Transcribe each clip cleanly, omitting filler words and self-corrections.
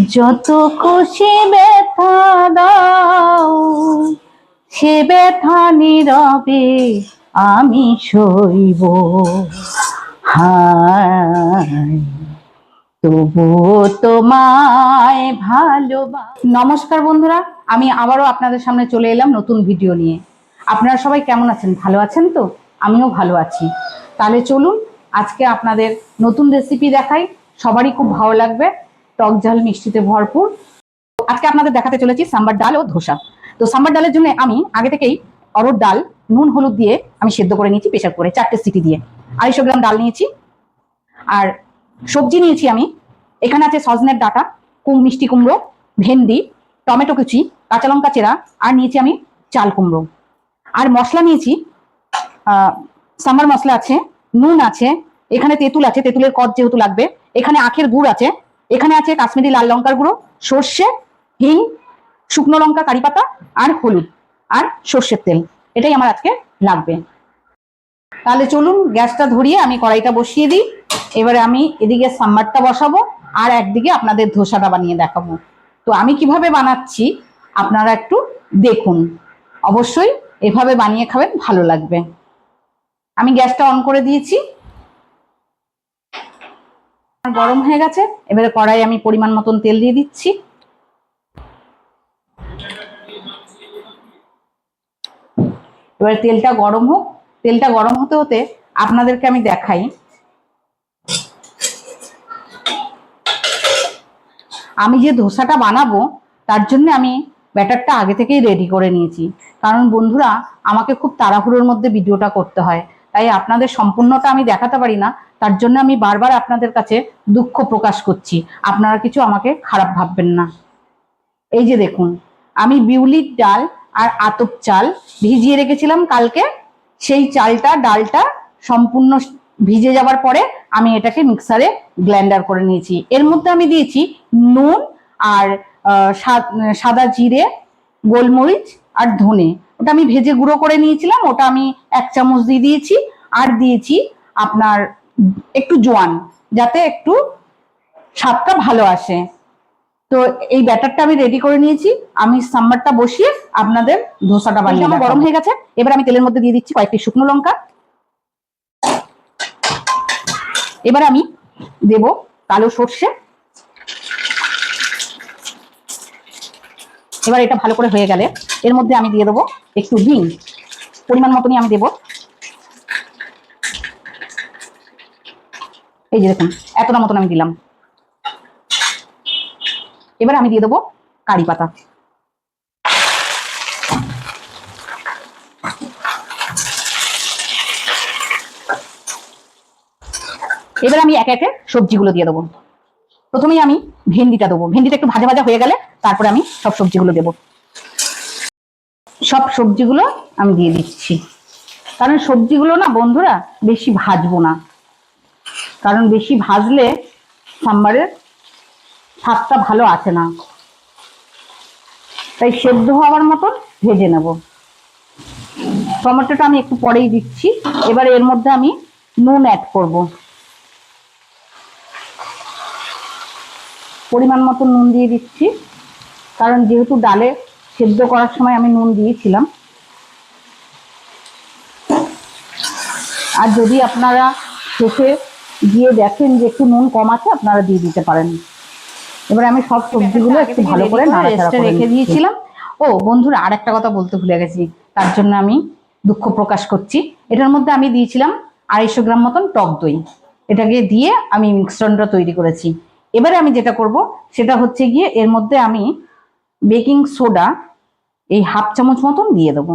যত খুশি ব্যথা দাও, সে ব্যথা নীরবে আমি সইব। হায় তবুও তোমায় নমস্কার বন্ধুরা, আমি আবারও আপনাদের সামনে চলে এলাম নতুন ভিডিও নিয়ে। আপনারা সবাই কেমন আছেন? ভালো আছেন তো? আমিও ভালো আছি। তাহলে চলুন আজকে আপনাদের নতুন রেসিপি দেখাই, সবারই খুব ভালো লাগবে, টক ঝাল মিষ্টিতে ভরপুর। আজকে আপনাদের দেখাতে চলেছি সাম্বার ডাল ও ধোসা। তো সাম্বার ডালের জন্য আমি আগে থেকেই অরহর ডাল নুন হলুদ দিয়ে আমি সেদ্ধ করে নিয়েছি প্রেসার করে 4টে সিটি দিয়ে। 250 গ্রাম ডাল নিয়েছি। আর সবজি নিয়েছি আমি, এখানে আছে সজনের ডাঁটা, মিষ্টি কুমড়ো, ভেন্ডি, টমেটো কুচি, কাঁচা লঙ্কা চেরা, আর নিয়েছি আমি চাল কুমড়ো। আর মশলা নিয়েছি, সাম্বার মশলা আছে, নুন আছে, এখানে তেঁতুল আছে, তেঁতুলের কদ যেহেতু লাগবে, এখানে আখের গুড় আছে, এখানে আছে কাশ্মীরি লাল লঙ্কার গুঁড়ো, সর্ষে, হিং, শুকনো লঙ্কা, কারি পাতা, আর হলুদ, আর সর্ষের তেল। এটাই আমার আজকে লাগবে। তাহলে চলুন গ্যাসটা ধরিয়ে আমি কড়াইটা বসিয়ে দিই। এবারে আমি এদিকে সাম্বারটা বসাবো আর একদিকে আপনাদের ধোসাটা বানিয়ে দেখাবো। তো আমি কিভাবে বানাচ্ছি আপনারা একটু দেখুন, অবশ্যই এভাবে বানিয়ে খাবেন, ভালো লাগবে। আমি গ্যাসটা অন করে দিয়েছি, গরম হয়ে গেছে। এবারে কড়াই আমি পরিমাণ মতন তেল দিয়ে দিচ্ছি। এবারে তেলটা গরম হোক। তেলটা গরম হতে হতে আপনাদেরকে আমি দেখাই, আমি যে ধোসাটা বানাবো তার জন্য আমি ব্যাটারটা আগে থেকেই রেডি করে নিয়েছি। কারণ বন্ধুরা, আমাকে খুব তাড়াহুড়োর মধ্যে ভিডিওটা করতে হয়, তাই আপনাদের সম্পূর্ণটা আমি দেখাতে পারি না। তার জন্য আমি বারবার আপনাদের কাছে দুঃখ প্রকাশ করছি, আপনারা কিছু আমাকে খারাপ ভাববেন না। এই যে দেখুন, আমি বিউলির ডাল আর আতপ চাল ভিজিয়ে রেখেছিলাম কালকে। সেই চালটা ডালটা সম্পূর্ণ ভিজে যাবার পরে আমি এটাকে মিক্সারে গ্রাইন্ডার করে নিয়েছি। এর মধ্যে আমি দিয়েছি নুন আর সাদা জিরে, গোলমরিচ আর ধনে, ওটা আমি ভেজে গুঁড়ো করে নিয়েছিলাম, ওটা আমি 1 চামচ দিয়ে দিয়েছি। আর দিয়েছি আপনার একটু জোয়ান, যাতে একটু স্বাদটা ভালো আসে। তো এই ব্যাটারটা আমি রেডি করে নিয়েছি। আমি সাম্বারটা বসিয়ে আপনাদের ধোসাটা বানিয়ে আমার গরম হয়ে গেছে। এবার আমি তেলের মধ্যে দিয়ে দিচ্ছি কয়েকটি শুকনো লঙ্কা। এবার আমি দেব কালো সর্ষে। এবার এটা ভালো করে হয়ে গেলে এর মধ্যে আমি দিয়ে দেবো একটু হিং, পরিমাণ মতনই আমি দেব। এই যে দেখুন, এতটা মতন আমি দিলাম। এবার আমি দিয়ে দেবো কারি পাতা। এবার আমি একে একে সবজিগুলো দিয়ে দেবো। প্রথমেই আমি ভেন্ডিটা দেবো। ভেন্ডিটা একটু ভাজা ভাজা হয়ে গেলে তারপরে আমি সব সবজিগুলো দেবো। সব সবজিগুলো আমি দিয়ে দিচ্ছি। কারণ সবজিগুলো না বন্ধুরা বেশি ভাজবো না, কারণ বেশি ভাজলে সাম্বারের স্বাদটা ভালো আসে না, তাই সেদ্ধ হওয়ার মতন ভেজে নেব। টমেটোটা আমি একটু পরেই দিচ্ছি। এবার এর মধ্যে আমি নুন অ্যাড করব, পরিমাণ মতো নুন দিয়ে দিচ্ছি, কারণ যেহেতু ডালে সেদ্ধ করার সময় আমি নুন দিয়েছিলাম। আর যদি আপনারা শেষে গিয়ে দেখেন যে একটু নুন কম আছে, আপনারা দিয়ে দিতে পারেন। এবার আমি সব সবজিগুলো একটু ভালো করে নাড়াচাড়া করে রেখে দিয়েছিলাম। ও বন্ধুরা, আর একটা কথা বলতে ভুলে গেছি, তার জন্য আমি দুঃখ প্রকাশ করছি। এটার মধ্যে আমি দিয়েছিলাম 250 গ্রাম মতন টক দই। এটাকে দিয়ে আমি মিশ্রণটা তৈরি করেছি। এবারে আমি যেটা করব সেটা হচ্ছে গিয়ে এর মধ্যে আমি বেকিং সোডা এই 1/2 চামচ মতন দিয়ে দেবো।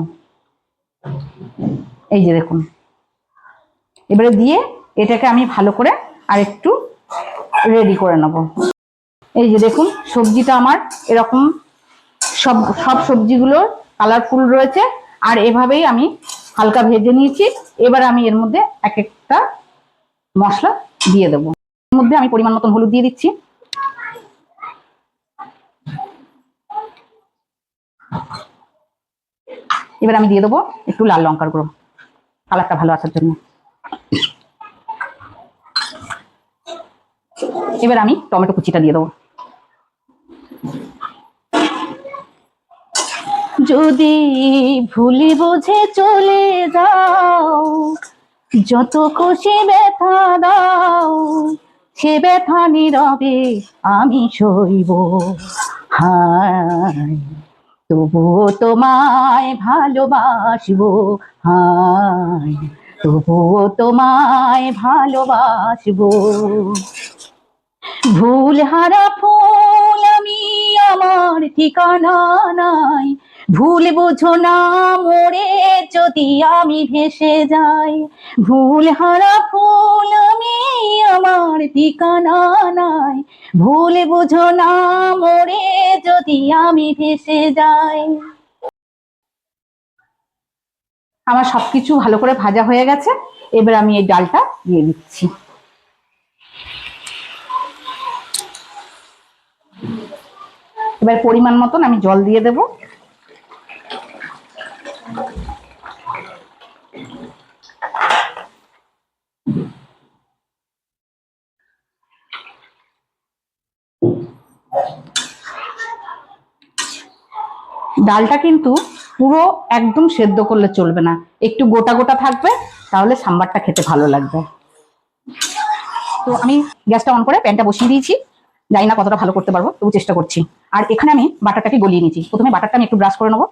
এই যে দেখুন, এবারে দিয়ে এটাকে আমি ভালো করে আর একটু রেডি করে নেব। এই যে দেখুন, সবজিটা আমার এরকম সব সবজিগুলো কালারফুল রয়েছে, আর এভাবেই আমি হালকা ভেজে নিয়েছি। এবার আমি এর মধ্যে এক একটা মশলা দিয়ে দেবো। এর মধ্যে আমি পরিমাণ মতন হলুদ দিয়ে দিচ্ছি, এবার আমি দিয়ে দেবো একটু লাল লঙ্কার গুঁড়ো, কালারটা ভালো আসার জন্য। এবার আমি টমেটো কুচিটা দিয়ে দেবো। যদি ভুলি বুঝে চলে যাও, যত খুশি ব্যথা দাও, সে ব্যথা নীরবে আমি সইব। হায় তবুও তোমায় ভালোবাসবো, হায় তবুও তোমায় ভালোবাসবো। ভুল হারা ফুল আমি, আমার ঠিকানা নাই, ভুল বুঝো না মোরে যদি আমি ভেসে যাই। ভুল হারা ফুল আমি, আমার ঠিকানা নাই, ভুল বুঝো না মোরে যদি আমি ভেসে যাই। আমার সবকিছু ভালো করে ভাজা হয়ে গেছে, এবার আমি এই ডালটা দিয়ে দিচ্ছি। এবার পরিমাণ মতন আমি জল দিয়ে দেব। ডালটা কিন্তু পুরো একদম সেদ্ধ করলে চলবে না, একটু গোটা গোটা থাকবে, তাহলে সাম্বারটা খেতে ভালো লাগবে। তো আমি গ্যাসটা অন করে প্যানটা বসিয়ে দিয়েছি, জানি না কতটা ভালো করতে পারবো, তবু চেষ্টা করছি। আর এখানে আমি বাটারটাকে গলিয়ে নিয়েছি। প্রথমে বাটারটা আমি একটু ব্রাশ করে নেবো।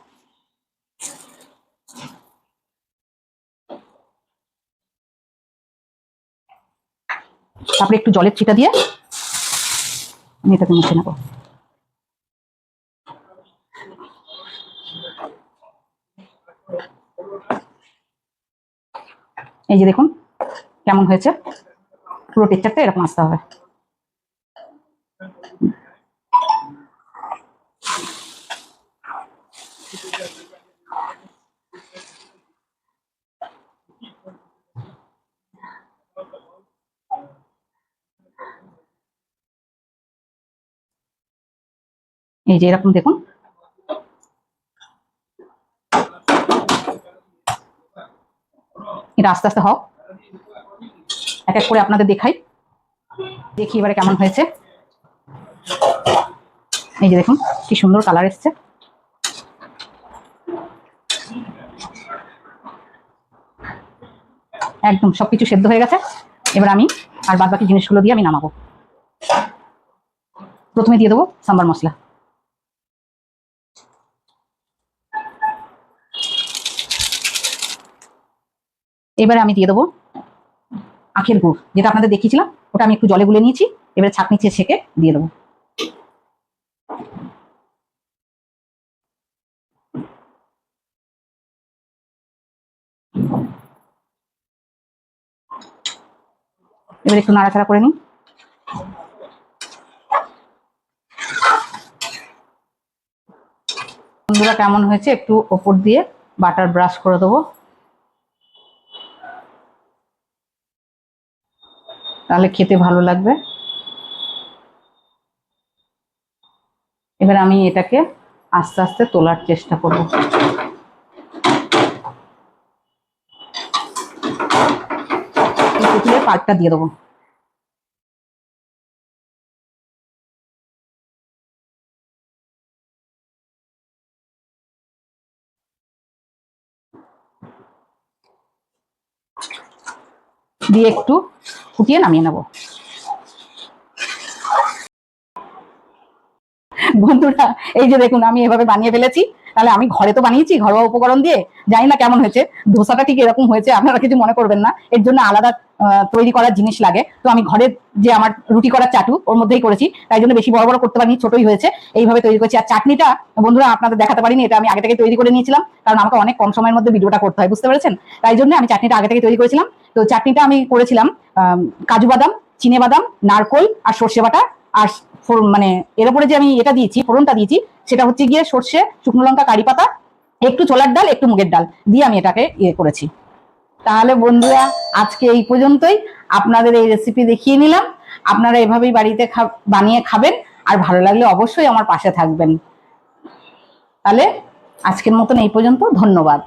তারপরে একটু জলের ছিটা দিয়ে আমি এটাকে মুছে নেবো। এই যে দেখুন কেমন হয়েছে, পুরো টেক্সচারটা এরকম আসতে হবে। এই যে এরকম দেখুন, এটা আস্তে আস্তে হোক, এক এক করে আপনাদের দেখাই, দেখি এবারে কেমন হয়েছে। এই যে দেখুন কি সুন্দর কালার এসছে। একদম সবকিছু সেদ্ধ হয়ে গেছে। এবার আমি আর বাদ বাকি জিনিসগুলো দিয়ে আমি নামাবো। প্রথমে দিয়ে দেবো সাম্বার মশলা। এবারে আমি দিয়ে দেবো আখের গুড়, যেটা আপনাদের দেখিয়েছিলাম, ওটা আমি একটু জলে গুলে নিয়েছি, এবারে ছাঁকনি ছেঁকে দিয়ে দেবো। এবার একটু নাড়াচাড়া করে নিই। বন্ধুরা কেমন হয়েছে, একটু ওপর দিয়ে বাটার ব্রাশ করে দেবো, তাহলে খেতে ভালো লাগবে। এবার আমি এটাকে আস্তে আস্তে তোলার চেষ্টা করব। পাটটা দিয়ে দেবো। দিয়ে একটু ফুটিয়ে নামিয়ে নেব। বন্ধুরা এই যে দেখুন আমি এভাবে বানিয়ে ফেলেছি, তাহলে আমি ঘরে তো বানিয়েছি ঘরোয়া উপকরণ দিয়ে, জানি না কেমন হয়েছে। ধোসাটা ঠিক এরকম হয়েছে, আপনারা কিছু মনে করবেন না, এর জন্য আলাদা তৈরি করার জিনিস লাগে। তো আমি ঘরের যে আমার রুটি করার চাটু ওর মধ্যেই করেছি, তাই জন্য বেশি বড় বড় করতে পারিনি, ছোটই হয়েছে, এইভাবে তৈরি করেছি। আর চাটনিটা বন্ধুরা আপনাদের দেখাতে পারিনি, এটা আমি আগে থেকে তৈরি করে নিয়েছিলাম, কারণ আমাকে অনেক কম সময়ের মধ্যে ভিডিওটা করতে হয়, বুঝতে পেরেছেন, তাই জন্য আমি চাটনিটা আগে থেকে তৈরি করেছিলাম। তো চাটনিটা আমি করেছিলাম কাজু বাদাম, চিনে বাদাম, নারকোল আর সর্ষে বাটা, আর মানে এর উপরে যে আমি এটা দিয়েছি, ফোড়নটা দিয়েছি, সেটা হচ্ছে গিয়ে সর্ষে, শুকনো লঙ্কা, কারি পাতা, একটু ছোলার ডাল, একটু মুগের ডাল দিয়ে আমি এটাকে করেছি। তাহলে বন্ধুরা আজকে এই পর্যন্তই, আপনাদের এই রেসিপি দেখিয়ে নিলাম। আপনারা এভাবেই বাড়িতে বানিয়ে খাবেন, আর ভালো লাগলে অবশ্যই আমার পাশে থাকবেন। তাহলে আজকের মতন এই পর্যন্ত, ধন্যবাদ।